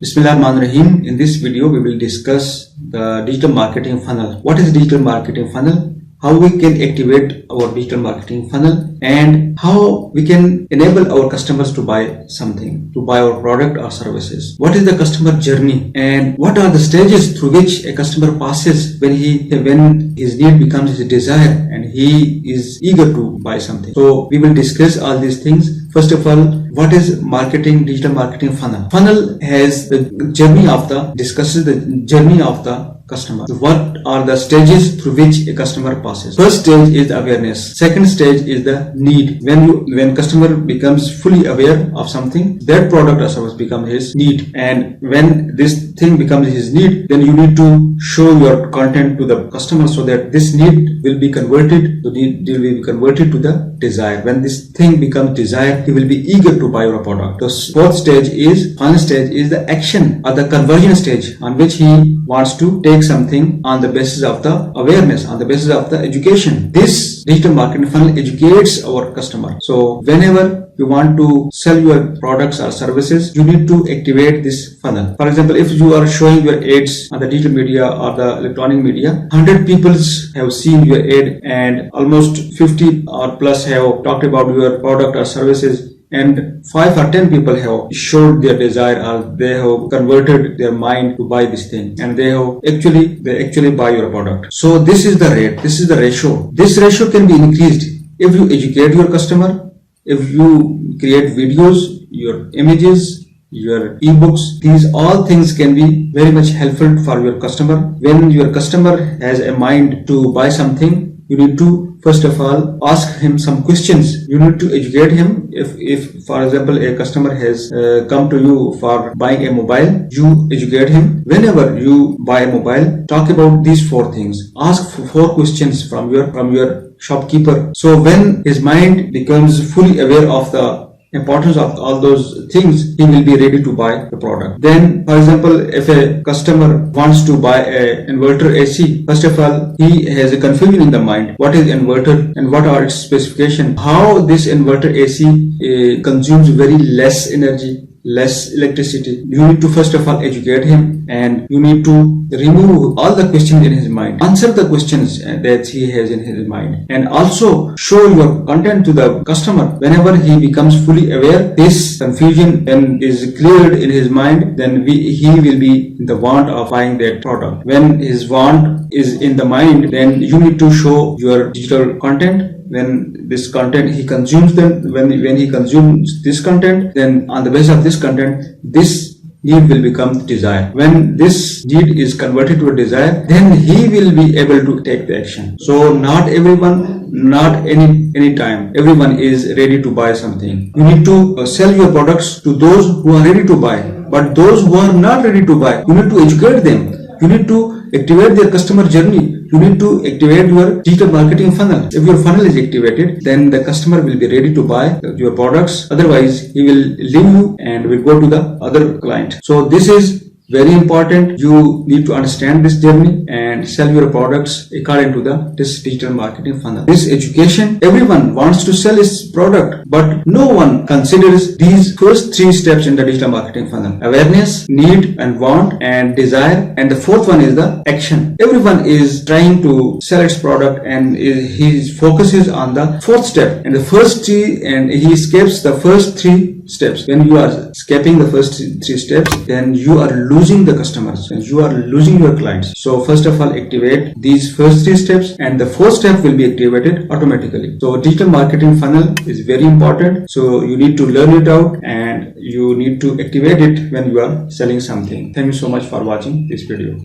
Bismillahirrahmanirrahim. In this video, we will discuss the digital marketing funnel. What is digital marketing funnel? How we can activate our digital marketing funnel and how we can enable our customers to buy something, to buy our product or services. What is the customer journey and what are the stages through which a customer passes when his need becomes his desire and he is eager to buy something. So we will discuss all these things. First of all, what is digital marketing funnel? Funnel has the journey of discusses the journey of the customer. What are the stages through which a customer passes? First stage is the awareness. Second stage is the need. When customer becomes fully aware of something, that product or service becomes his need. And when this thing becomes his need, then you need to show your content to the customer so that this need will be converted to the desire. When this thing becomes desire, he will be eager to buy your product. The final stage is the action or the conversion stage, on which he wants to take something on the basis of the awareness, on the basis of the education. This digital marketing funnel educates our customer. So whenever you want to sell your products or services, you need to activate this funnel. For example, if you are showing your ads on the digital media or the electronic media, 100 people have seen your ad and almost 50 or plus have talked about your product or services, and 5 or 10 people have showed their desire or they have converted their mind to buy this thing and they actually buy your product. So this is the rate, this is the ratio. This ratio can be increased if you educate your customer, if you create videos, your images, your ebooks. These all things can be very much helpful for your customer. When your customer has a mind to buy something, you need to first of all ask him some questions. You need to educate him. If for example a customer has come to you for buying a mobile, you educate him. Whenever you buy a mobile, talk about these 4 things. Ask for 4 questions from your shopkeeper. So when his mind becomes fully aware of the importance of all those things, he will be ready to buy the product. Then, for example, if a customer wants to buy an inverter AC, first of all, he has a confusion in the mind. What is inverter and what are its specifications? How this inverter AC consumes very less energy, less electricity. You need to first of all educate him and you need to remove all the questions in his mind. Answer the questions that he has in his mind and also show your content to the customer. Whenever he becomes fully aware, this confusion then is cleared in his mind, then he will be in the want of buying that product. When his want is in the mind, then you need to show your digital content. When this content he consumes, then when he consumes this content, then on the basis of this content, this need will become desire. When this need is converted to a desire, then he will be able to take the action. So not everyone, not any time, everyone is ready to buy something. You need to sell your products to those who are ready to buy, but those who are not ready to buy, you need to educate them. You need to activate their customer journey. You need to activate your digital marketing funnel. If your funnel is activated, then the customer will be ready to buy your products. Otherwise, he will leave you and will go to the other client. So this is very important. You need to understand this journey and sell your products according to this digital marketing funnel. This education, everyone wants to sell his product, but no one considers these first 3 steps in the digital marketing funnel: awareness, need and want, and desire. And the 4th one is the action. Everyone is trying to sell its product and he focuses on the 4th step and the first 3, and he skips the first 3 steps. When you are skipping the first 3 steps, then you are losing the customers and you are losing your clients. So first of all, activate these first 3 steps and the 4th step will be activated automatically. So digital marketing funnel is very important. So you need to learn it out and you need to activate it when you are selling something. Thank you so much for watching this video.